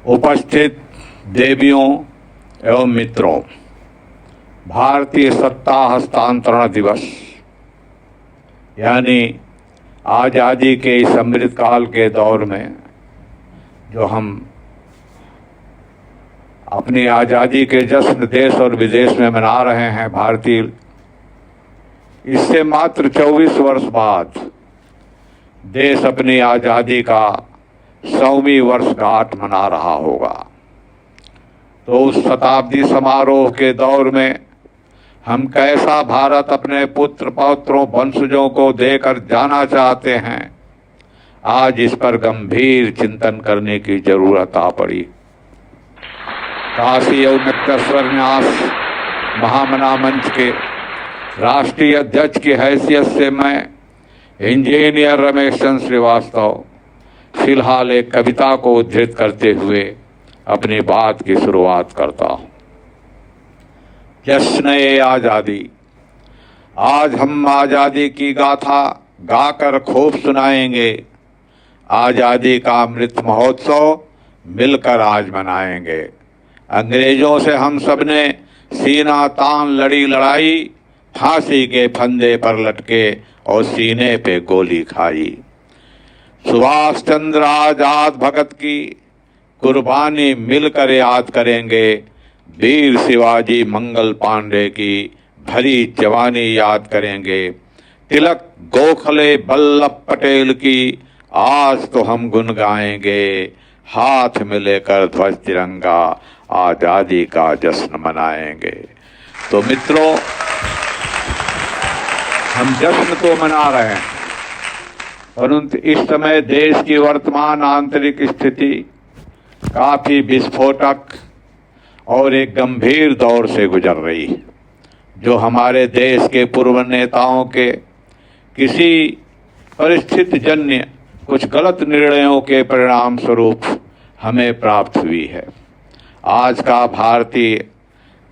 उपस्थित देवियों एवं मित्रों, भारतीय सत्ता हस्तांतरण दिवस यानी आज़ादी के इस अमृत काल के दौर में जो हम अपनी आज़ादी के जश्न देश और विदेश में मना रहे हैं भारतीय, इससे मात्र 24 वर्ष बाद देश अपनी आज़ादी का 100वीं वर्षगांठ मना रहा होगा। तो उस शताब्दी समारोह के दौर में हम कैसा भारत अपने पुत्र पौत्रों वंशजों को देकर जाना चाहते हैं, आज इस पर गंभीर चिंतन करने की जरूरत आ पड़ी। काशी औनक्येश्वर न्यास महामना मंच के राष्ट्रीय अध्यक्ष की हैसियत से मैं इंजीनियर रमेश चंद्र श्रीवास्तव फिलहाल एक कविता को उद्धृत करते हुए अपनी बात की शुरुआत करता हूँ। जश्न-ए आज़ादी। आज हम आज़ादी की गाथा गाकर खूब सुनाएंगे, आज़ादी का अमृत महोत्सव मिलकर आज मनाएंगे। अंग्रेजों से हम सब ने सीना तान लड़ी लड़ाई, फांसी के फंदे पर लटके और सीने पे गोली खाई। सुभाष चंद्र आजाद भगत की कुर्बानी मिलकर याद करेंगे, वीर शिवाजी मंगल पांडे की भरी जवानी याद करेंगे। तिलक गोखले वल्लभ पटेल की आज तो हम गुन गाएंगे, हाथ में लेकर ध्वज तिरंगा आज़ादी का जश्न मनाएंगे। तो मित्रों, हम जश्न तो मना रहे हैं, परंतु इस समय देश की वर्तमान आंतरिक स्थिति काफ़ी विस्फोटक और एक गंभीर दौर से गुजर रही है, जो हमारे देश के पूर्व नेताओं के किसी परिस्थिति जन्य कुछ गलत निर्णयों के परिणाम स्वरूप हमें प्राप्त हुई है। आज का भारतीय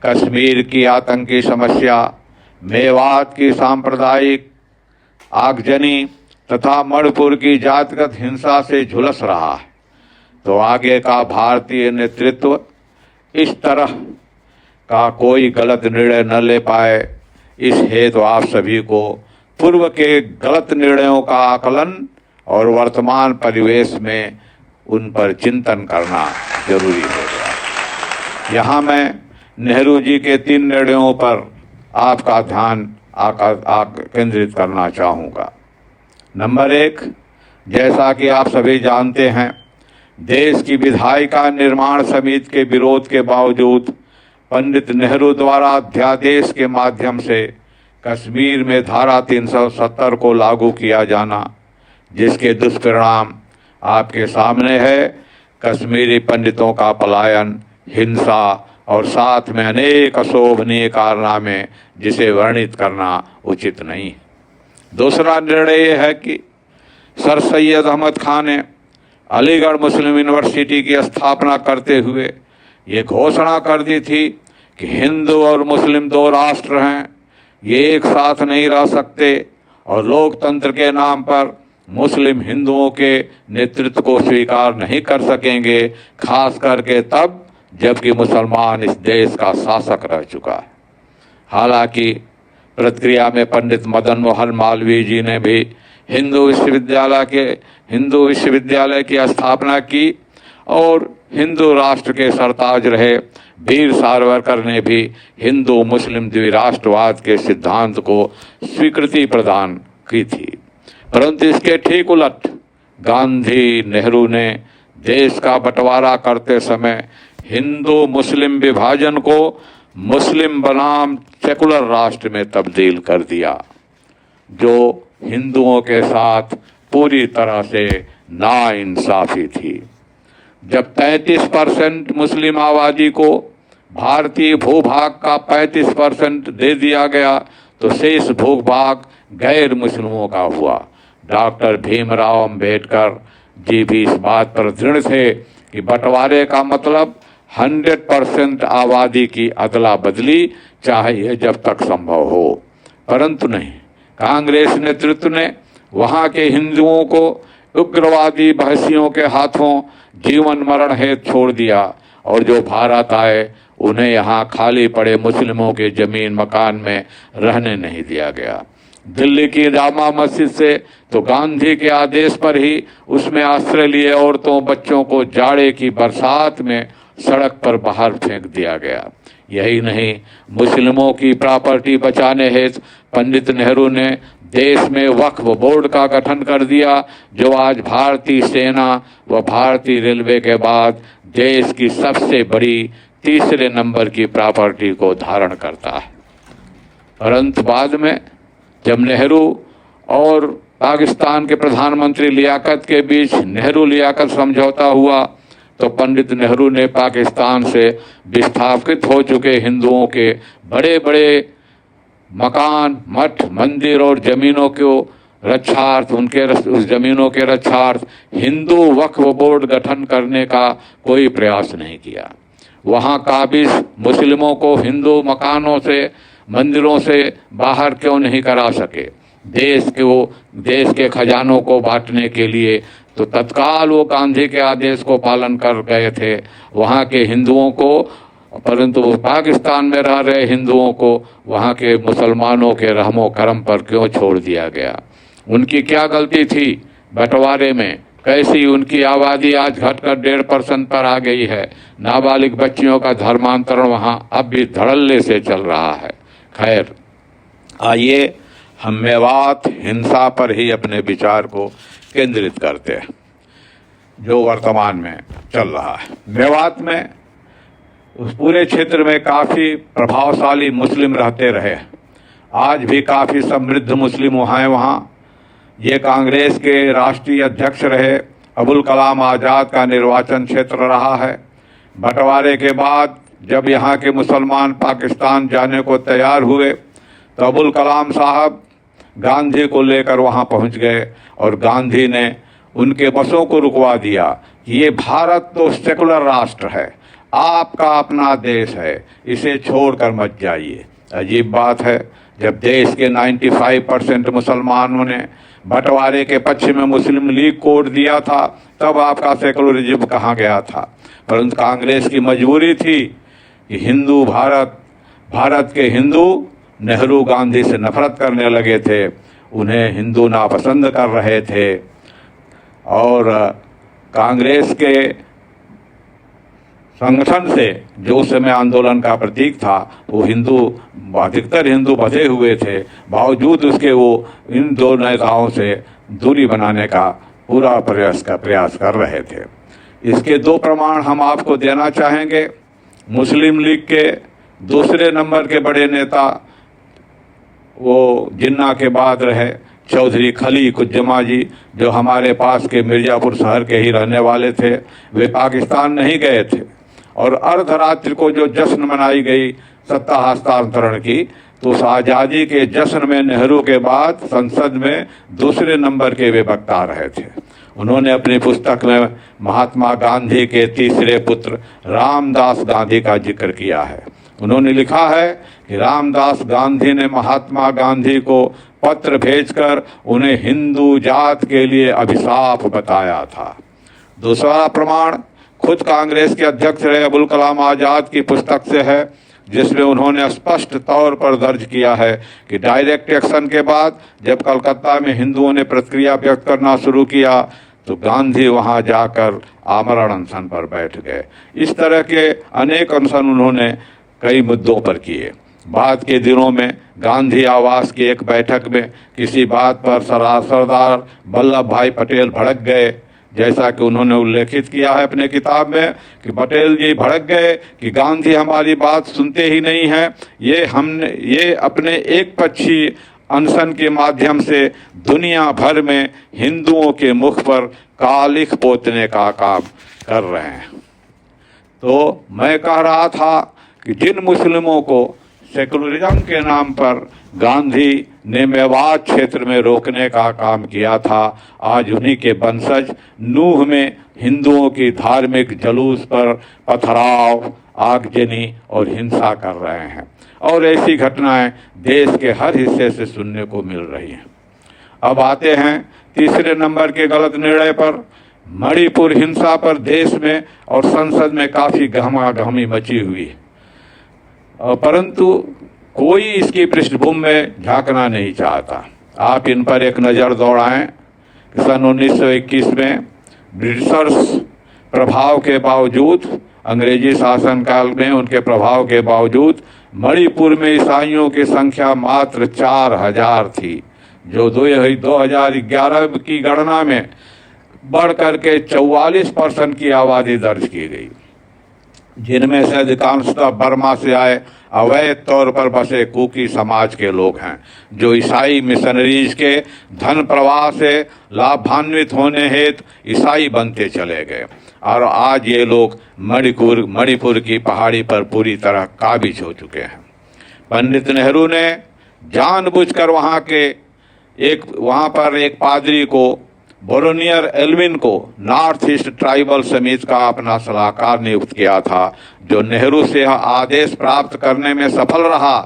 कश्मीर की आतंकी समस्या, मेवात की सांप्रदायिक आगजनी तथा मणिपुर की जातिगत हिंसा से झुलस रहा है। तो आगे का भारतीय नेतृत्व इस तरह का कोई गलत निर्णय न ले पाए, इस हेतु आप सभी को पूर्व के गलत निर्णयों का आकलन और वर्तमान परिवेश में उन पर चिंतन करना जरूरी हो गया। यहाँ मैं नेहरू जी के 3 निर्णयों पर आपका ध्यान केंद्रित करना चाहूँगा। नंबर 1, जैसा कि आप सभी जानते हैं, देश की विधायिका निर्माण समिति के विरोध के बावजूद पंडित नेहरू द्वारा अध्यादेश के माध्यम से कश्मीर में धारा 370 को लागू किया जाना, जिसके दुष्परिणाम आपके सामने है। कश्मीरी पंडितों का पलायन, हिंसा और साथ में अनेक अशोभनीय कारनामे, जिसे वर्णित करना उचित नहीं है। दूसरा निर्णय यह है कि सर सैयद अहमद खान ने अलीगढ़ मुस्लिम यूनिवर्सिटी की स्थापना करते हुए ये घोषणा कर दी थी कि हिंदू और मुस्लिम 2 राष्ट्र हैं, ये एक साथ नहीं रह सकते और लोकतंत्र के नाम पर मुस्लिम हिंदुओं के नेतृत्व को स्वीकार नहीं कर सकेंगे, खास करके तब जबकि मुसलमान इस देश का शासक रह चुका है। हालांकि प्रतिक्रिया में पंडित मदन मोहन मालवीय जी ने भी हिंदू विश्वविद्यालय की स्थापना की और हिंदू राष्ट्र के सरताज रहे वीर सावरकर ने भी हिंदू मुस्लिम द्विराष्ट्रवाद के सिद्धांत को स्वीकृति प्रदान की थी। परंतु इसके ठीक उलट गांधी नेहरू ने देश का बंटवारा करते समय हिंदू मुस्लिम विभाजन को मुस्लिम बनाम सेकुलर राष्ट्र में तब्दील कर दिया, जो हिंदुओं के साथ पूरी तरह से नाइंसाफी थी। जब 33% मुस्लिम आबादी को भारतीय भूभाग का 35% दे दिया गया, तो शेष भूभाग गैर मुस्लिमों का हुआ। डॉक्टर भीमराव अंबेडकर जी भी इस बात पर दृढ़ थे कि बंटवारे का मतलब 100% आबादी की अदला बदली चाहिए जब तक संभव हो, परंतु नहीं। कांग्रेस नेतृत्व ने वहाँ के हिंदुओं को उग्रवादी बहसियों के हाथों जीवन मरण हेतु छोड़ दिया, और जो भारत आए उन्हें यहाँ खाली पड़े मुस्लिमों के जमीन मकान में रहने नहीं दिया गया। दिल्ली की जामा मस्जिद से तो गांधी के आदेश पर ही उसमें आश्रय लिए औरतों बच्चों को जाड़े की बरसात में सड़क पर बाहर फेंक दिया गया। यही नहीं, मुस्लिमों की प्रॉपर्टी बचाने हेतु पंडित नेहरू ने देश में वक्फ बोर्ड का गठन कर दिया, जो आज भारतीय सेना व भारतीय रेलवे के बाद देश की सबसे बड़ी तीसरे नंबर की प्रॉपर्टी को धारण करता है। परंतु बाद में जब नेहरू और पाकिस्तान के प्रधानमंत्री लियाकत के बीच नेहरू लियाकत समझौता हुआ, तो पंडित नेहरू ने पाकिस्तान से विस्थापित हो चुके हिंदुओं के बड़े बड़े मकान, मठ, मंदिर और जमीनों को रक्षार्थ, उस जमीनों के रक्षार्थ हिंदू वक्फ बोर्ड गठन करने का कोई प्रयास नहीं किया। वहाँ काबिज मुस्लिमों को हिंदू मकानों से, मंदिरों से बाहर क्यों नहीं करा सके? देश के खजानों को बांटने के लिए तो तत्काल वो गांधी के आदेश को पालन कर गए थे वहाँ के हिंदुओं को, परंतु पाकिस्तान में रह रहे हिंदुओं को वहाँ के मुसलमानों के रहमो करम पर क्यों छोड़ दिया गया? उनकी क्या गलती थी बंटवारे में? कैसी उनकी आबादी आज घटकर 1.5% पर आ गई है। नाबालिग बच्चियों का धर्मांतरण वहाँ अब भी धड़ल्ले से चल रहा है। खैर, आइए हम मेवात हिंसा पर ही अपने विचार को केंद्रित करते हैं, जो वर्तमान में चल रहा है। मेवात में उस पूरे क्षेत्र में काफ़ी प्रभावशाली मुस्लिम रहते रहे, आज भी काफ़ी समृद्ध मुस्लिम हैं वहाँ। ये कांग्रेस के राष्ट्रीय अध्यक्ष रहे अबुल कलाम आज़ाद का निर्वाचन क्षेत्र रहा है। बंटवारे के बाद जब यहाँ के मुसलमान पाकिस्तान जाने को तैयार हुए तो अबुल कलाम साहब गांधी को लेकर वहाँ पहुँच गए और गांधी ने उनके बसों को रुकवा दिया कि ये भारत तो सेकुलर राष्ट्र है, आपका अपना देश है, इसे छोड़कर मत जाइए। अजीब बात है, जब देश के 95% मुसलमानों ने बंटवारे के पक्ष में मुस्लिम लीग को वोट दिया था, तब आपका सेकुलरिज्म कहाँ गया था? परंतु कांग्रेस की मजबूरी थी कि हिंदू भारत के हिंदू नेहरू गांधी से नफरत करने लगे थे, उन्हें हिंदू नापसंद कर रहे थे, और कांग्रेस के संगठन से जो उस समय आंदोलन का प्रतीक था वो अधिकतर हिंदू बधे हुए थे, बावजूद उसके वो इन दो नेताओं से दूरी बनाने का पूरा प्रयास कर रहे थे। इसके दो प्रमाण हम आपको देना चाहेंगे। मुस्लिम लीग के दूसरे नंबर के बड़े नेता वो जिन्ना के बाद रहे चौधरी खलीकुज्जमा जी, जो हमारे पास के मिर्ज़ापुर शहर के ही रहने वाले थे। वे पाकिस्तान नहीं गए थे और अर्धरात्रि को जो जश्न मनाई गई सत्ता हस्तांतरण की, तो उस आज़ादी के जश्न में नेहरू के बाद संसद में दूसरे नंबर के वे वक्ता रहे थे। उन्होंने अपनी पुस्तक में महात्मा गांधी के तीसरे पुत्र रामदास गांधी का जिक्र किया है। उन्होंने लिखा है कि रामदास गांधी ने महात्मा गांधी को पत्र भेजकर उन्हें हिंदू जात के लिए अभिशाप बताया था। दूसरा प्रमाण खुद कांग्रेस के अध्यक्ष रहे अबुल कलाम आज़ाद की पुस्तक से है, जिसमें उन्होंने स्पष्ट तौर पर दर्ज किया है कि डायरेक्ट एक्शन के बाद जब कलकत्ता में हिंदुओं ने प्रतिक्रिया व्यक्त करना शुरू किया तो गांधी वहां जाकर आमरण अनशन पर बैठ गए। इस तरह के अनेक अनशन उन्होंने कई मुद्दों पर किए। बाद के दिनों में गांधी आवास की एक बैठक में किसी बात पर सरदार वल्लभ भाई पटेल भड़क गए, जैसा कि उन्होंने उल्लेखित किया है अपने किताब में कि पटेल जी भड़क गए कि गांधी हमारी बात सुनते ही नहीं हैं, ये अपने एक पक्षी अनशन के माध्यम से दुनिया भर में हिंदुओं के मुख पर कालिख पोतने का काम कर रहे हैं। तो मैं कह रहा था कि जिन मुस्लिमों को सेकुलरिज्म के नाम पर गांधी ने मेवात क्षेत्र में रोकने का काम किया था, आज उन्हीं के वंशज नूह में हिंदुओं की धार्मिक जुलूस पर पथराव, आगजनी और हिंसा कर रहे हैं। और ऐसी घटनाएं देश के हर हिस्से से सुनने को मिल रही हैं। अब आते हैं तीसरे नंबर के गलत निर्णय पर। मणिपुर हिंसा पर देश में और संसद में काफी गहमागहमी मची हुई है, परंतु कोई इसकी पृष्ठभूमि में झांकना नहीं चाहता। आप इन पर एक नज़र दौड़ाएं कि सन 1921 में ब्रिटिशर्स प्रभाव के बावजूद, अंग्रेजी शासनकाल में उनके प्रभाव के बावजूद मणिपुर में ईसाइयों की संख्या मात्र 4000 थी, जो 2011 की गणना में बढ़ करके 44% की आबादी दर्ज की गई, जिनमें से अधिकांशतः बर्मा से आए अवैध तौर पर बसे कुकी समाज के लोग हैं, जो ईसाई मिशनरीज के धन प्रवाह से लाभान्वित होने हेतु ईसाई बनते चले गए और आज ये लोग मणिपुर की पहाड़ी पर पूरी तरह काबिज हो चुके हैं। पंडित नेहरू ने जानबूझकर वहाँ पर एक पादरी को, बोरोनियर एल्विन को नॉर्थ ईस्ट ट्राइबल समिति का अपना सलाहकार नियुक्त किया था, जो नेहरू से आदेश प्राप्त करने में सफल रहा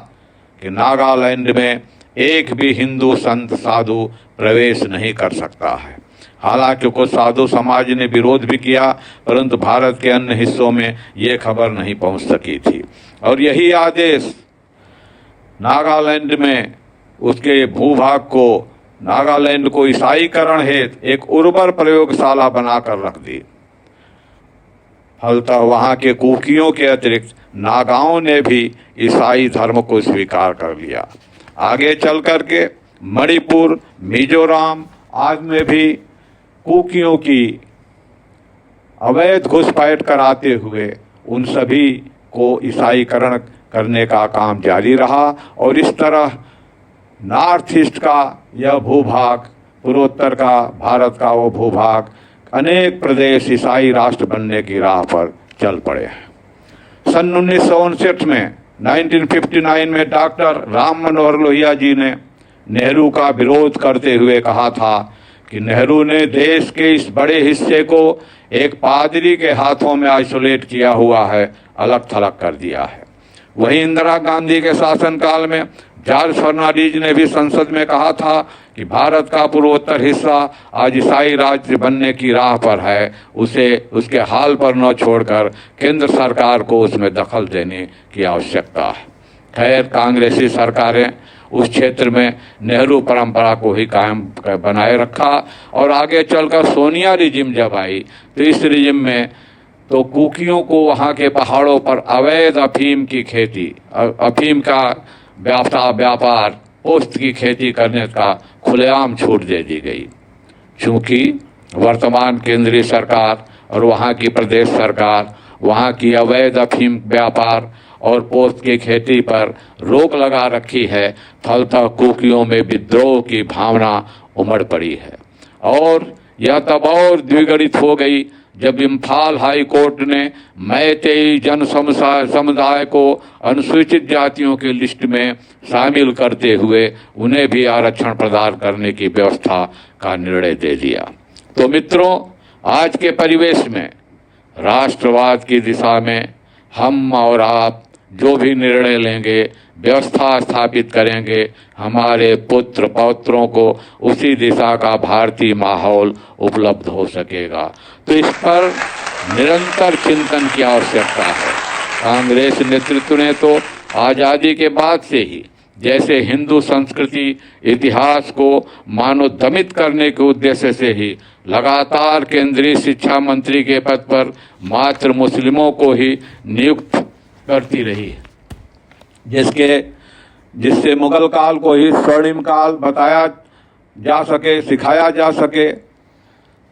कि नागालैंड में एक भी हिंदू संत साधु प्रवेश नहीं कर सकता है। हालांकि कुछ साधु समाज ने विरोध भी किया, परंतु भारत के अन्य हिस्सों में ये खबर नहीं पहुंच सकी थी और यही आदेश नागालैंड में उसके भूभाग को, नागालैंड को ईसाईकरण हेतु एक उर्वर प्रयोगशाला बनाकर रख दी। फलतः वहाँ के कुकियों के अतिरिक्त नागाओं ने भी ईसाई धर्म को स्वीकार कर लिया। आगे चल करके मणिपुर, मिजोरम आदि में भी कुकियों की अवैध घुसपैठ कराते हुए उन सभी को ईसाईकरण करने का काम जारी रहा और इस तरह नॉर्थ ईस्ट का यह भूभाग, पूर्वोत्तर का भारत का वो भूभाग, अनेक प्रदेश ईसाई राष्ट्र बनने की राह पर चल पड़े हैं। सन 1959 में 1959 में डॉक्टर राम मनोहर लोहिया जी ने नेहरू का विरोध करते हुए कहा था कि नेहरू ने देश के इस बड़े हिस्से को एक पादरी के हाथों में आइसोलेट किया हुआ है, अलग थलग कर दिया है। वहीं इंदिरा गांधी के शासनकाल में जॉर्ज फर्नांडीज ने भी संसद में कहा था कि भारत का पूर्वोत्तर हिस्सा आज ईसाई राज्य बनने की राह पर है, उसे उसके हाल पर न छोड़कर केंद्र सरकार को उसमें दखल देने की आवश्यकता है। खैर, कांग्रेसी सरकारें उस क्षेत्र में नेहरू परंपरा को ही कायम बनाए रखा और आगे चलकर सोनिया रिजिम जब आई तो इस रिजिम में तो कुकियों को वहाँ के पहाड़ों पर अवैध अफीम की खेती, अफीम का व्यापार, पोस्त की खेती करने का खुलेआम छूट दे दी गई। चूँकि वर्तमान केंद्रीय सरकार और वहाँ की प्रदेश सरकार वहाँ की अवैध अफीम व्यापार और पोस्त की खेती पर रोक लगा रखी है, फलतः कुकियों में विद्रोह की भावना उमड़ पड़ी है और यह तब और द्विगुणित हो गई जब इम्फाल हाई कोर्ट ने मैतेई जन समुदाय को अनुसूचित जातियों की लिस्ट में शामिल करते हुए उन्हें भी आरक्षण प्रदान करने की व्यवस्था का निर्णय दे दिया। तो मित्रों, आज के परिवेश में राष्ट्रवाद की दिशा में हम और आप जो भी निर्णय लेंगे, व्यवस्था स्थापित करेंगे, हमारे पुत्र पौत्रों को उसी दिशा का भारतीय माहौल उपलब्ध हो सकेगा। तो इस पर निरंतर चिंतन की आवश्यकता है। कांग्रेस नेतृत्व ने तो आज़ादी के बाद से ही जैसे हिंदू संस्कृति इतिहास को मानवदमित करने के उद्देश्य से ही लगातार केंद्रीय शिक्षा मंत्री के पद पर मात्र मुस्लिमों को ही नियुक्त करती रही है, जिससे मुगल काल को ही स्वर्णिम काल बताया जा सके, सिखाया जा सके,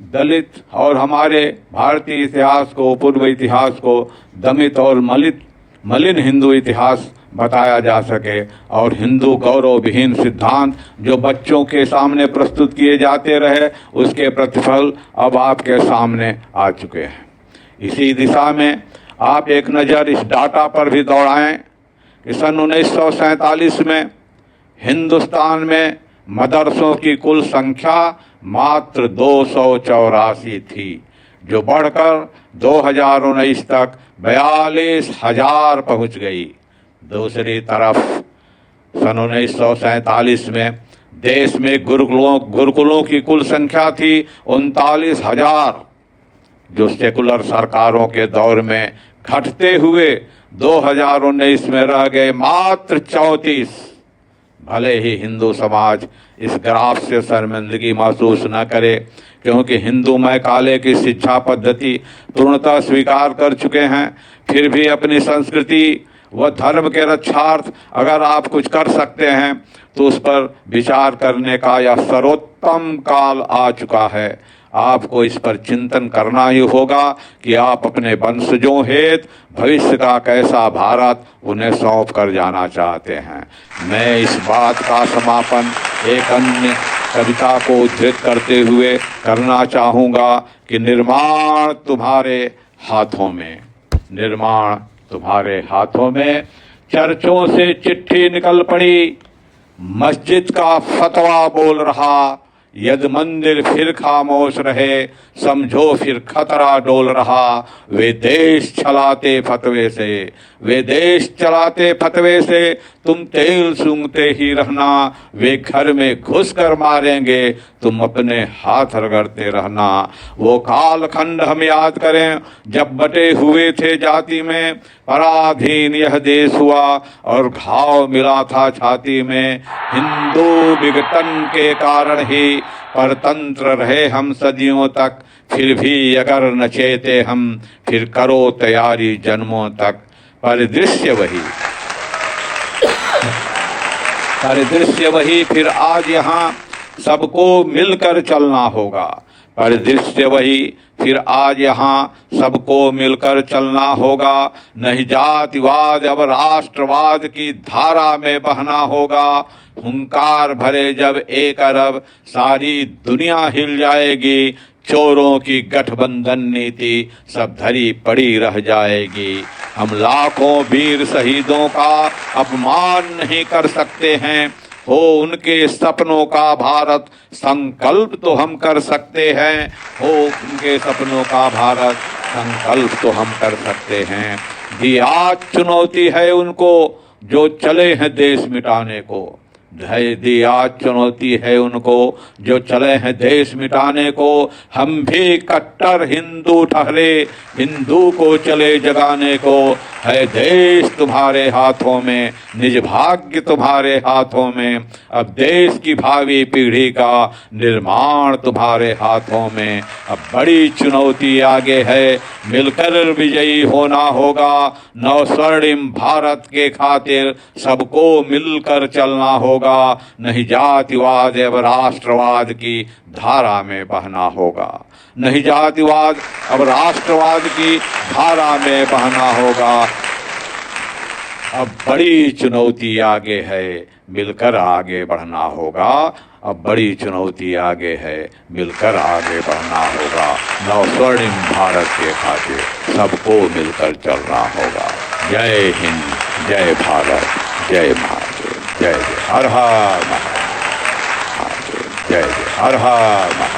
दलित और हमारे भारतीय इतिहास को, पूर्व इतिहास को दमित और मलिन हिंदू इतिहास बताया जा सके और हिंदू गौरव विहीन सिद्धांत जो बच्चों के सामने प्रस्तुत किए जाते रहे, उसके प्रतिफल अब आपके सामने आ चुके हैं। इसी दिशा में आप एक नज़र इस डाटा पर भी दौड़ाएं कि सन 1947 में हिंदुस्तान में मदरसों की कुल संख्या मात्र 284 थी, जो बढ़कर 2019 तक 42,000 पहुंच गई। दूसरी तरफ सन 1947 में देश में गुरुकुलों की कुल संख्या थी 39,000, जो सेकुलर सरकारों के दौर में घटते हुए 2019 में रह गए मात्र 34। भले ही हिंदू समाज इस ग्राफ से शर्मिंदगी महसूस न करे, क्योंकि हिंदू मय काले की शिक्षा पद्धति पूर्णतः स्वीकार कर चुके हैं, फिर भी अपनी संस्कृति व धर्म के रक्षार्थ अगर आप कुछ कर सकते हैं तो उस पर विचार करने का यह सर्वोत्तम काल आ चुका है। आपको इस पर चिंतन करना ही होगा कि आप अपने वंशजों हेतु भविष्य का कैसा भारत उन्हें सौंप कर जाना चाहते हैं। मैं इस बात का समापन एक अन्य कविता को उद्धृत करते हुए करना चाहूँगा कि निर्माण तुम्हारे हाथों में, निर्माण तुम्हारे हाथों में। चर्चों से चिट्ठी निकल पड़ी, मस्जिद का फतवा बोल रहा, यदि मंदिर फिर खामोश रहे समझो फिर खतरा डोल रहा। वे देश चलाते फतवे से, वे देश चलाते फतवे से तुम तेल सूंघते ही रहना। वे घर में घुस कर मारेंगे तुम अपने हाथ रगड़ते रहना। वो कालखंड हम याद करें जब बटे हुए थे जाति में, पराधीन यह देश हुआ और घाव मिला था छाती में। हिंदू विघटन के कारण ही परतंत्र रहे हम सदियों तक, फिर भी अगर न चेते हम फिर करो तैयारी जन्मों तक। परिदृश्य वही, परिदृश्य वही, फिर आज यहाँ सबको मिलकर चलना होगा। परिदृश्य वही, फिर आज यहाँ सबको मिलकर चलना होगा। नहीं जातिवाद अब राष्ट्रवाद की धारा में बहना होगा। हुंकार भरे जब एक अरब सारी दुनिया हिल जाएगी। चोरों की गठबंधन नीति सब धरी पड़ी रह जाएगी। हम लाखों वीर शहीदों का अपमान नहीं कर सकते हैं, हो उनके सपनों का भारत संकल्प तो हम कर सकते हैं। हो उनके सपनों का भारत संकल्प तो हम कर सकते हैं। ये आज चुनौती है उनको जो चले हैं देश मिटाने को। दी आज चुनौती है उनको जो चले हैं देश मिटाने को। हम भी कट्टर हिंदू ठहरे, हिंदू को चले जगाने को। है देश तुम्हारे हाथों में, निज भाग्य तुम्हारे हाथों में। अब देश की भावी पीढ़ी का निर्माण तुम्हारे हाथों में। अब बड़ी चुनौती आगे है, मिलकर विजयी होना होगा। नव स्वर्णिम भारत के खातिर सबको मिलकर चलना होगा। नहीं जातिवाद एवं राष्ट्रवाद की धारा में बहना होगा। नहीं जातिवाद अब राष्ट्रवाद की धारा में बहना होगा। अब बड़ी चुनौती आगे है, मिलकर आगे बढ़ना होगा। अब बड़ी चुनौती आगे है, मिलकर आगे बढ़ना होगा। नव स्वर्णिम भारत के खातिर सबको मिलकर चलना होगा। जय हिंद, जय भारत, जय महादेव, जय जय हर हर महादेव, जय जय हर हर महादेव।